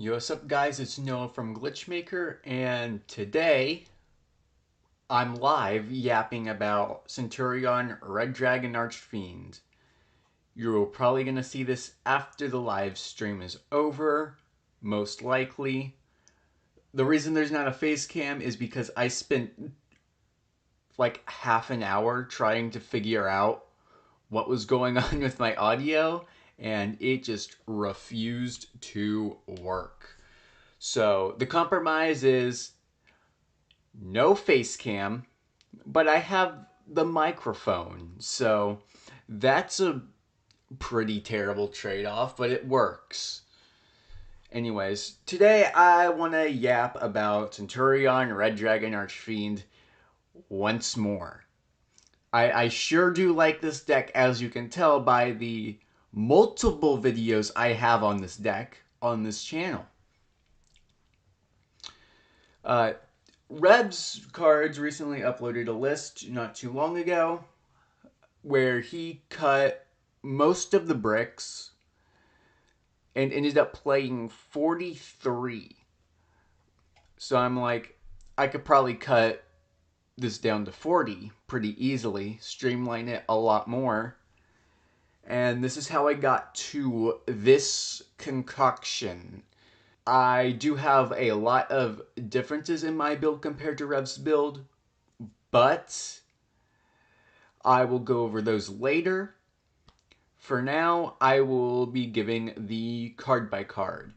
Yo, what's up guys, it's Noah from Glitchmaker, and today I'm live yapping about Centur-Ion Red Dragon Archfiend. You're probably going to see this after the live stream is over, most likely. The reason there's not a face cam is because I spent like half an hour trying to figure out what was going on with my audio, and it just refused to work. So the compromise is no face cam, but I have the microphone. So that's a pretty terrible trade-off, but it works. Anyways, today I want to yap about Centur-Ion Red Dragon Archfiend once more. I sure do like this deck, as you can tell by the multiple videos I have on this deck on this channel. Reb's Cards recently uploaded a list not too long ago where he cut most of the bricks and ended up playing 43. So I'm like, I could probably cut this down to 40 pretty easily, streamline it a lot more. And this is how I got to this concoction. I do have a lot of differences in my build compared to Rev's build, but I will go over those later. For now, I will be giving the card by card.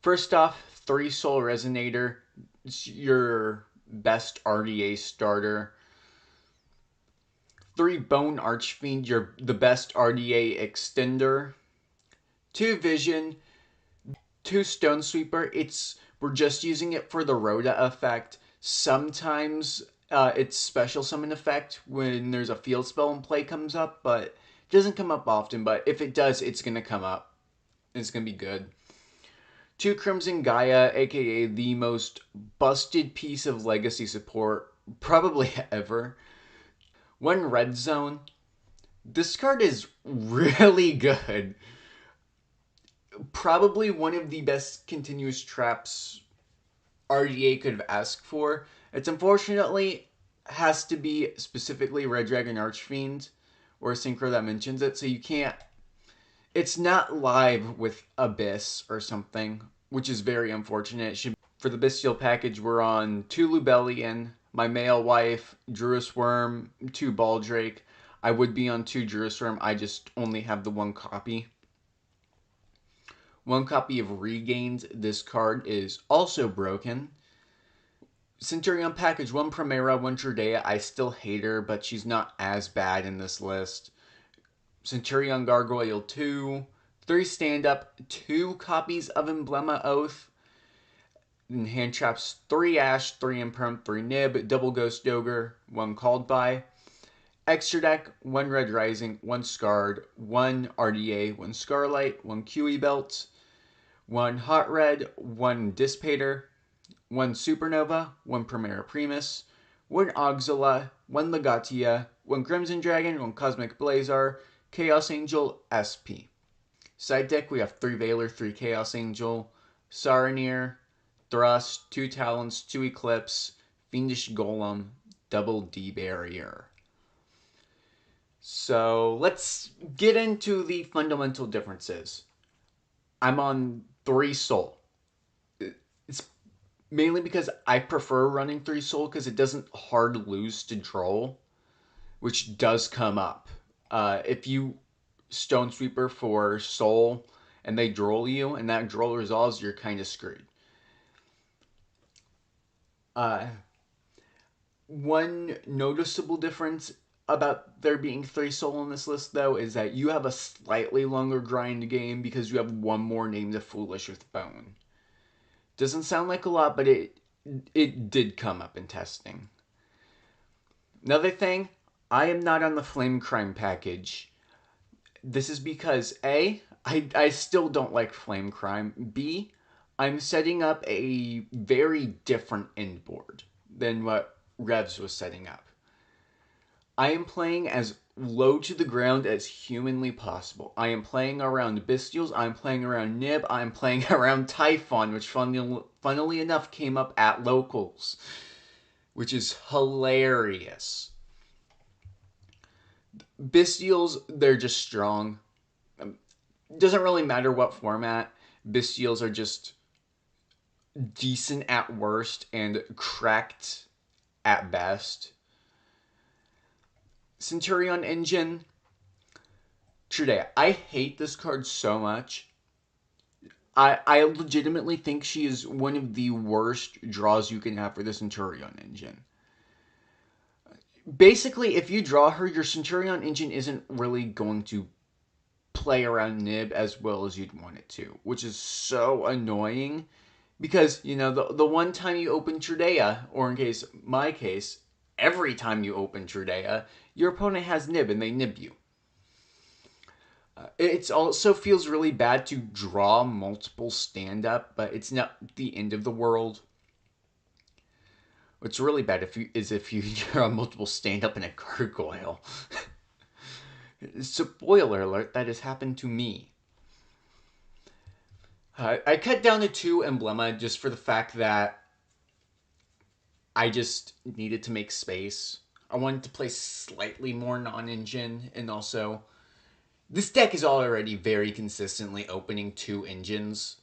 First off, 3 Soul Resonator. It's your best RDA starter. 3 Bone Archfiend, the best RDA extender. 2 Vision. 2 Stone Sweeper. We're just using it for the Rhoda effect. Sometimes it's special summon effect when there's a field spell in play comes up, but it doesn't come up often. But if it does, it's going to come up. It's going to be good. 2 Crimson Gaia, aka the most busted piece of legacy support probably ever. 1 Red Zone. This card is really good. Probably one of the best continuous traps RDA could have asked for. It's unfortunately has to be specifically Red Dragon Archfiend or a synchro that mentions it, so you can't. It's not live with Abyss or something, which is very unfortunate. It should, for the Bystial package, we're on 2 Lubellion, my male wife, Druiswurm, 2 Baldrake. I would be on 2 Druiswurm, I just only have the 1 copy. 1 copy of Regained. This card is also broken. Centur-Ion package, 1 Primera, 1 Trudea. I still hate her, but she's not as bad in this list. Centur-Ion Gargoyle II. 3 Stand Up, 2 copies of Emblema Oath. And hand traps 3 Ash, 3 Imperm, 3 Nib, double Ghost Ogre, 1 Called By. Extra deck, 1 Red Rising, 1 Scarred, 1 RDA, 1 Scarlight, 1 Kuibelt, 1 Hot Red, 1 Dis Pater, 1 Supernova, 1 Primera Primus, 1 Auxila, 1 Legatia, 1 Crimson Dragon, 1 Cosmic Blazar, Chaos Angel, SP. Side deck, we have 3 Veiler, 3 Chaos Angel, Saranir, Thrust, 2 Talons, 2 Eclipse, Fiendish Golem, double D Barrier. So let's get into the fundamental differences. I'm on 3 Soul. It's mainly because I prefer running 3 Soul because it doesn't hard lose to Droll, which does come up. If you Stone Sweeper for Soul and they Droll you and that Droll resolves, you're kind of screwed. One noticeable difference about there being 3 Soul on this list, though, is that you have a slightly longer grind game because you have 1 more name to Foolish with Bone. Doesn't sound like a lot, but it did come up in testing. Another thing, I am not on the Flame Crime package. This is because A, I still don't like Flame Crime. B, I'm setting up a very different end board than what Revs was setting up. I am playing as low to the ground as humanly possible. I am playing around Bystials, I'm playing around Nib, I'm playing around Typhon, which funnily enough came up at locals, which is hilarious. Bystials, they're just strong. Doesn't really matter what format. Bystials are just decent at worst and cracked at best. Centur-Ion Engine, Trudea. I hate this card so much. I legitimately think she is one of the worst draws you can have for the Centur-Ion Engine. Basically, if you draw her, your Centur-Ion Engine isn't really going to play around Nib as well as you'd want it to, which is so annoying because, you know, the one time you open Trudea, or in my case, every time you open Trudea, your opponent has Nib and they nib you. It also feels really bad to draw multiple stand-up, but it's not the end of the world. What's really bad if you draw multiple stand-up in a gargoyle. Spoiler alert, that has happened to me. I cut down to 2 Emblema just for the fact that I just needed to make space. I wanted to play slightly more non-engine, and also this deck is already very consistently opening 2 engines,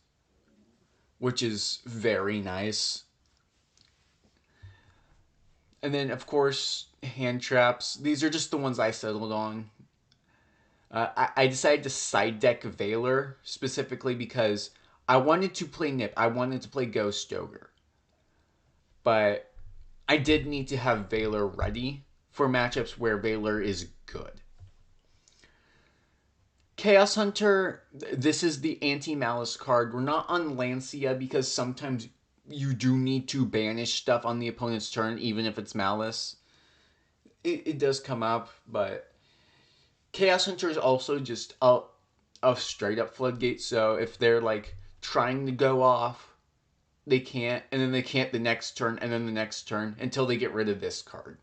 which is very nice. And then, of course, hand traps. These are just the ones I settled on. I decided to side deck Veiler specifically because I wanted to play Nip. I wanted to play Ghost Ogre. But I did need to have Veiler ready for matchups where Veiler is good. Chaos Hunter, this is the anti-malice card. We're not on Lancia because sometimes you do need to banish stuff on the opponent's turn, even if it's malice. It does come up, but Chaos Hunter is also just a straight up floodgate. So if they're like trying to go off, they can't, and then they can't the next turn, and then the next turn until they get rid of this card.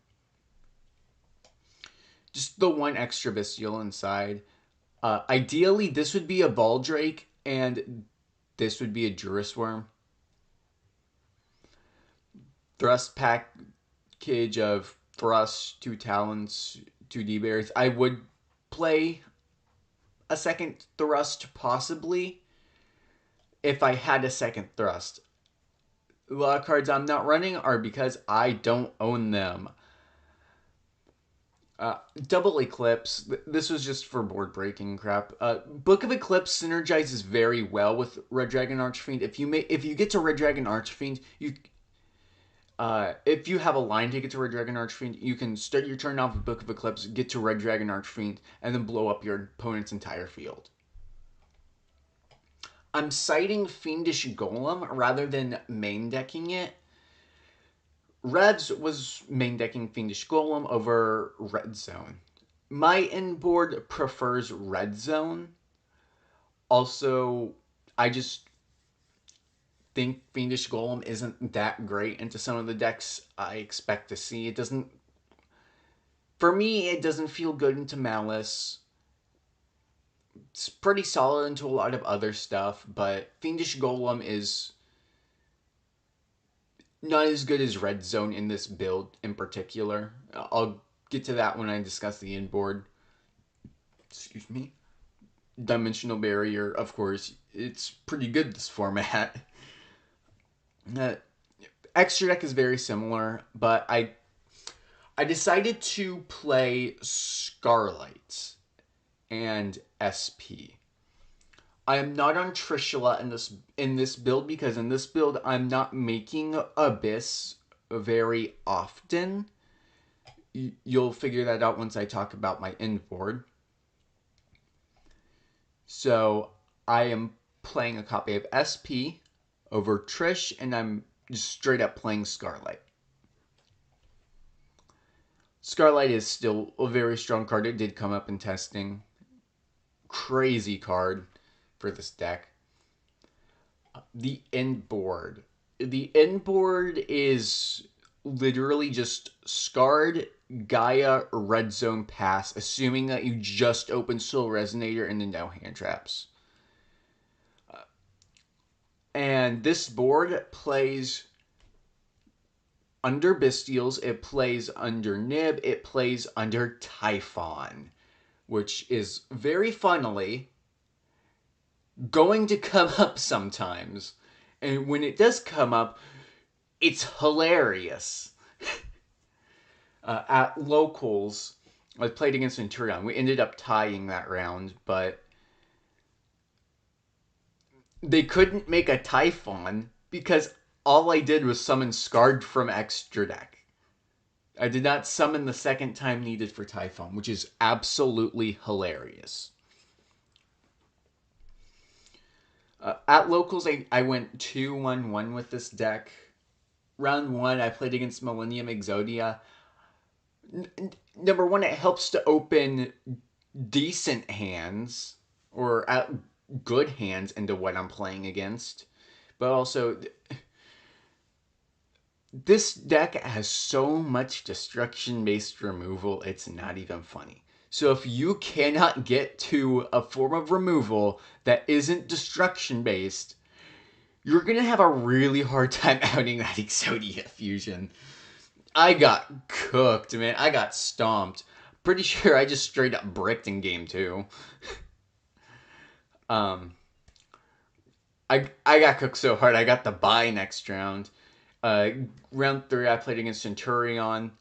Just the one extra Bystial inside. Ideally, this would be a Baldrake, and this would be a Druiswurm. Thrust package of Thrust, 2 Talents, 2 D-Berries. I would play a second Thrust, possibly, if I had a second Thrust. A lot of cards I'm not running are because I don't own them. Double Eclipse. This was just for board breaking crap. Book of Eclipse synergizes very well with Red Dragon Archfiend. If you get to Red Dragon Archfiend, if you have a line to get to Red Dragon Archfiend, you can start your turn off with Book of Eclipse, get to Red Dragon Archfiend, and then blow up your opponent's entire field. I'm citing Fiendish Golem rather than main decking it. Revs was main decking Fiendish Golem over Red Zone. My inboard prefers Red Zone. Also, I just think Fiendish Golem isn't that great into some of the decks I expect to see. It doesn't... For me, it doesn't feel good into Malice. It's pretty solid into a lot of other stuff, but Fiendish Golem is not as good as Red Zone in this build in particular. I'll get to that when I discuss the inboard. Excuse me. Dimensional Barrier, of course, it's pretty good this format. Extra deck is very similar, but I decided to play Scarlight and SP. I am not on Trishula in this build because in this build I'm not making Abyss very often. You'll figure that out once I talk about my inboard. So I am playing a copy of SP over Trish, and I'm just straight up playing Scarlight. Scarlight is still a very strong card. It did come up in testing. Crazy card for this deck. The inboard. The inboard is literally just Scarred Gaia Red Zone Pass, assuming that you just open Soul Resonator and then no hand traps. And this board plays under Bystials, it plays under Nib, it plays under Typhon, which is very funnily going to come up sometimes. And when it does come up, it's hilarious. At locals, I played against Centur-Ion. We ended up tying that round, but they couldn't make a Typhon because all I did was summon Scarred from extra deck. I did not summon the second time needed for Typhon, which is absolutely hilarious. At locals, I went 2-1-1 with this deck. Round 1, I played against Millennium Exodia. Number 1, it helps to open decent hands, or good hands into what I'm playing against. But also, this deck has so much destruction-based removal, it's not even funny. So if you cannot get to a form of removal that isn't destruction-based, you're going to have a really hard time outing that Exodia fusion. I got cooked, man. I got stomped. Pretty sure I just straight up bricked in game 2. I got cooked so hard, I got the bye next round. Round 3, I played against Centur-Ion.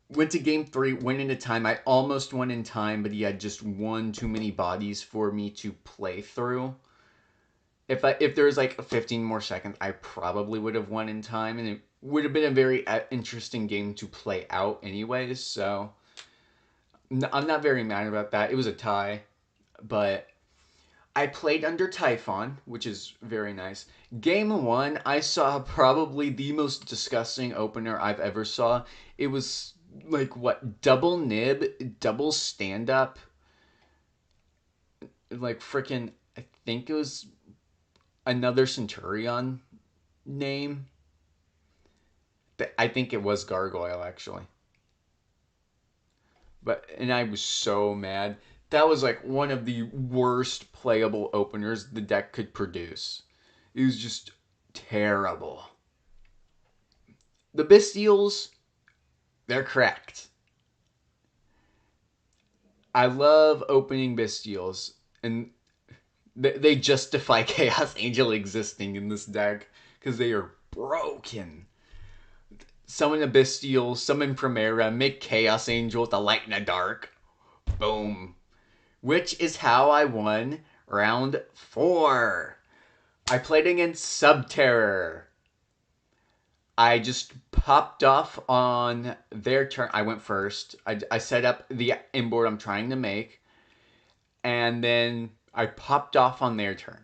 Went to game 3, went into time. I almost won in time, but he had just one too many bodies for me to play through. If there was like 15 more seconds, I probably would have won in time, and it would have been a very interesting game to play out anyways, so I'm not very mad about that. It was a tie, but I played under Typhon, which is very nice. Game 1, I saw probably the most disgusting opener I've ever saw. It was like, what, double Nib, double Stand Up, like freaking, I think it was another Centur-Ion name. I think it was Gargoyle, actually. And I was so mad. That was like one of the worst playable openers the deck could produce. It was just terrible. The Bystials, they're correct. I love opening Bystials, and they justify Chaos Angel existing in this deck because they are broken. Summon a Bystial, summon Primera, make Chaos Angel with a light and a dark. Boom. Which is how I won round 4. I played against Subterror. I just popped off on their turn. I went first. I set up the inboard I'm trying to make. And then I popped off on their turn.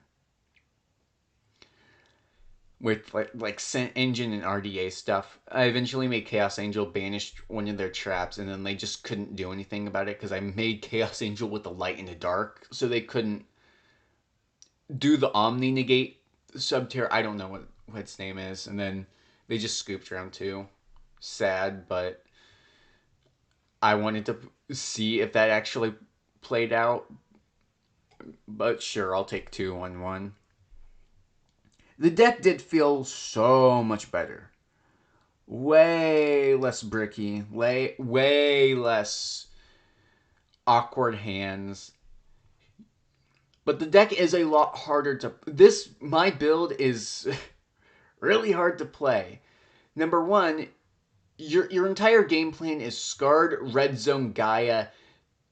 With like Scent Engine and RDA stuff. I eventually made Chaos Angel, banished one of their traps, and then they just couldn't do anything about it because I made Chaos Angel with the light and the dark, so they couldn't do the Omni negate Subterror. I don't know what its name is, and then they just scooped round 2. Sad, but I wanted to see if that actually played out. But sure, I'll take 2-1-1. The deck did feel so much better. Way less bricky. Way less awkward hands. But the deck is a lot harder to... My build is really hard to play. Number 1, your entire game plan is Scarred, Red Zone, Gaia,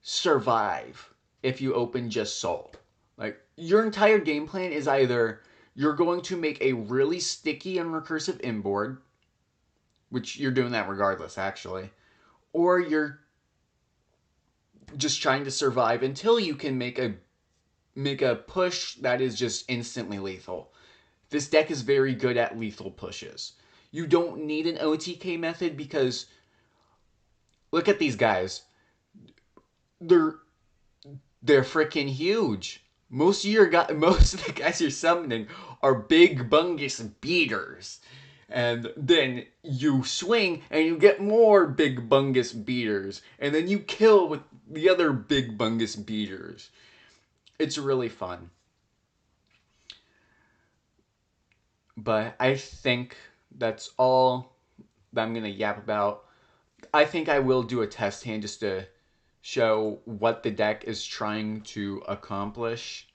survive if you open just Soul. Like, your entire game plan is either you're going to make a really sticky and recursive inboard, which you're doing that regardless, actually, or you're just trying to survive until you can make a push that is just instantly lethal. This deck is very good at lethal pushes. You don't need an OTK method because look at these guys. They're freaking huge. most of the guys you're summoning are big bungus beaters. And then you swing and you get more big bungus beaters. And then you kill with the other big bungus beaters. It's really fun. But I think that's all that I'm going to yap about. I think I will do a test hand just to show what the deck is trying to accomplish.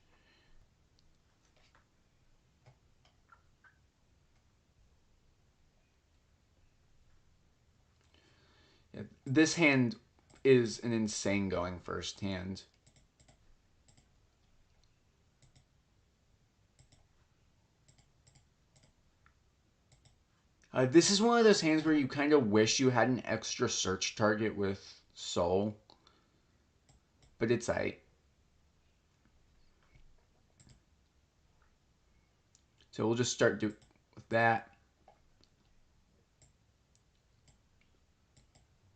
This hand is an insane going first hand. This is one of those hands where you kind of wish you had an extra search target with Soul. But it's aight. So we'll just start with that.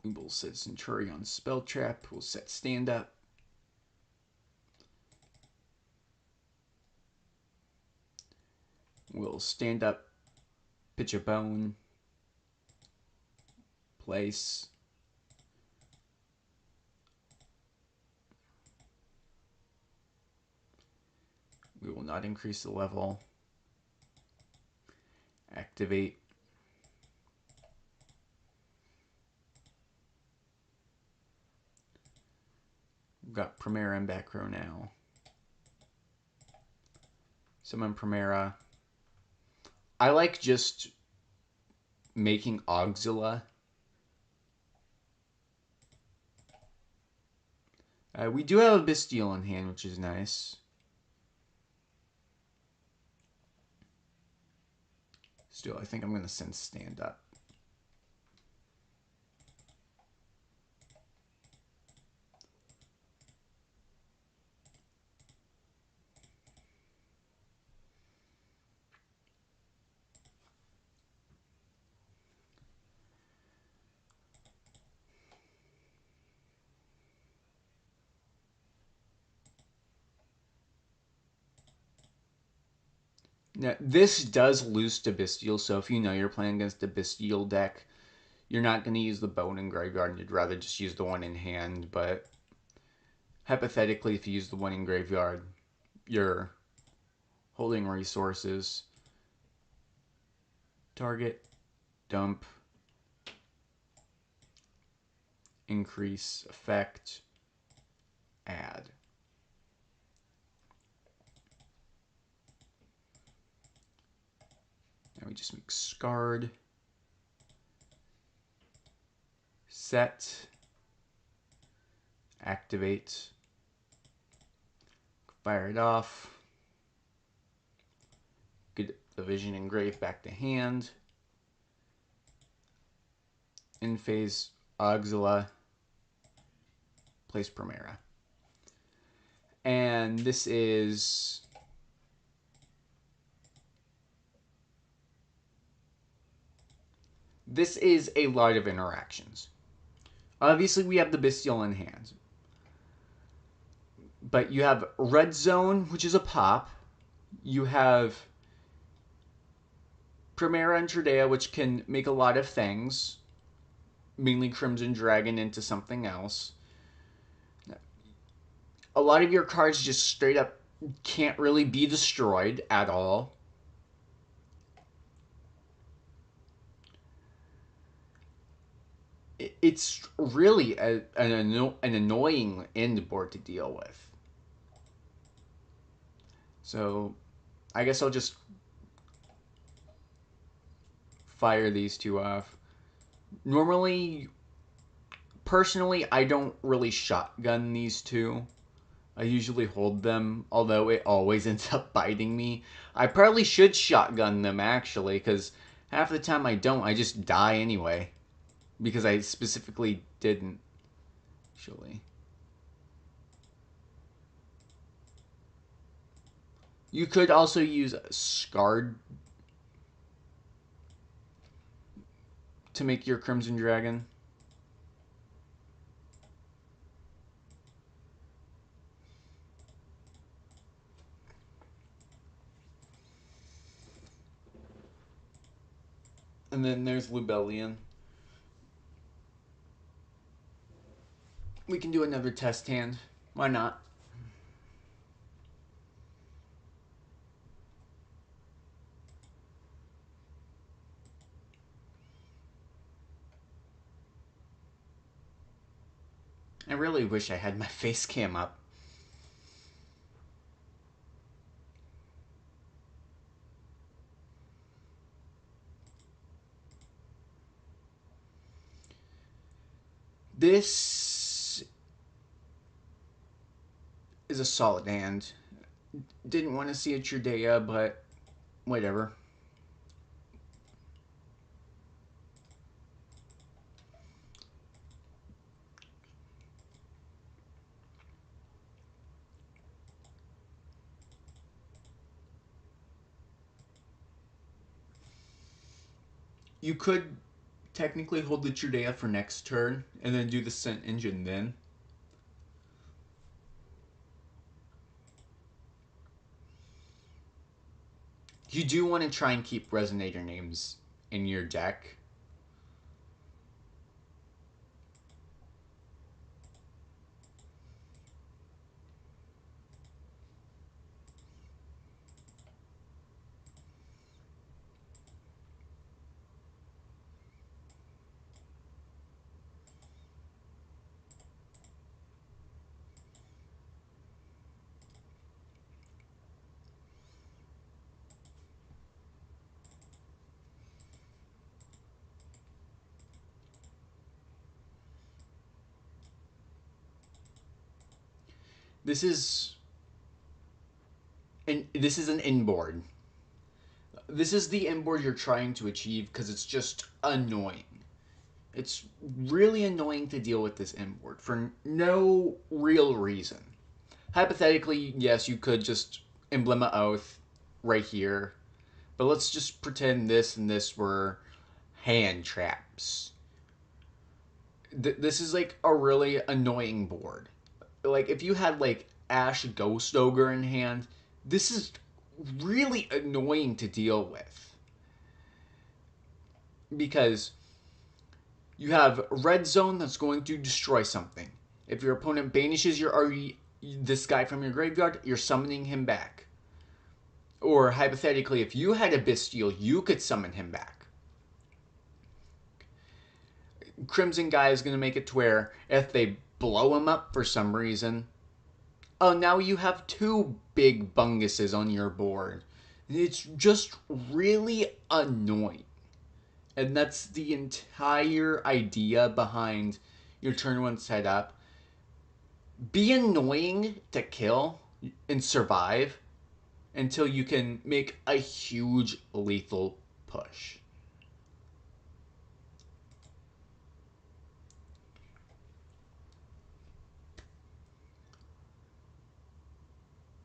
We will set Centur-Ion Spell Trap. We'll set Stand Up. We'll Stand Up, pitch a bone, place. We will not increase the level. Activate. We've got Primera in back row now. Summon Primera. I like just making Auxila. We do have a Bystial in hand, which is nice. Still, I think I'm going to send Stand Up. Now, this does lose to Bystial, so if you know you're playing against a Bystial deck, you're not going to use the Bone in Graveyard, and you'd rather just use the one in hand, but hypothetically, if you use the one in Graveyard, you're holding resources. Target, dump, increase, effect, add. Now we just make Scarred, set, activate, fire it off, get the Vision Engraved back to hand, in phase Auxila, place Primera. And this is a lot of interactions. Obviously, we have the Bystial in hand. But you have Red Zone, which is a pop. You have Primera and Trudea, which can make a lot of things. Mainly Crimson Dragon into something else. A lot of your cards just straight up can't really be destroyed at all. It's really an annoying end board to deal with. So I guess I'll just fire these two off. Normally, personally, I don't really shotgun these two. I usually hold them, although it always ends up biting me. I probably should shotgun them, actually, because half the time I don't. I just die anyway. Because I specifically didn't, actually. You could also use Scarred to make your Crimson Dragon. And then there's Lubellion. We can do another test hand. Why not? I really wish I had my face cam up. This is a solid hand. Didn't want to see a Trudea, but whatever. You could technically hold the Trudea for next turn and then do the Scent Engine then. You do want to try and keep Resonator names in your deck. This is an inboard. This is the inboard you're trying to achieve because it's just annoying. It's really annoying to deal with this inboard for no real reason. Hypothetically, yes, you could just Emblema Oath right here, but let's just pretend this and this were hand traps. This is like a really annoying board. Like if you had like Ash Ghost Ogre in hand, this is really annoying to deal with. Because you have red zone that's going to destroy something. If your opponent banishes this guy from your graveyard, you're summoning him back. Or hypothetically, if you had a Bystial, you could summon him back. Crimson Gaia is going to make it to where if they blow him up for some reason, oh, now you have two big bunguses on your board. It's just really annoying. And that's the entire idea behind your turn one setup. Be annoying to kill and survive until you can make a huge lethal push.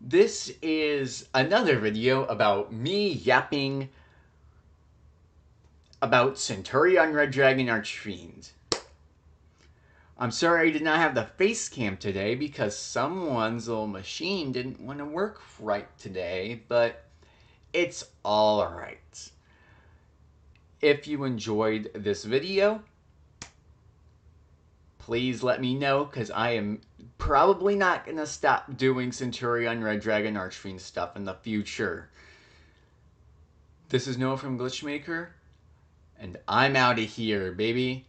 This is another video about me yapping about Centur-Ion Red Dragon Archfiend. I'm sorry I did not have the face cam today because someone's little machine didn't want to work right today, but it's alright. If you enjoyed this video, please let me know because I am probably not going to stop doing Centur-Ion Red Dragon Archfiend stuff in the future. This is Noah from Glitchmaker, and I'm out of here, baby.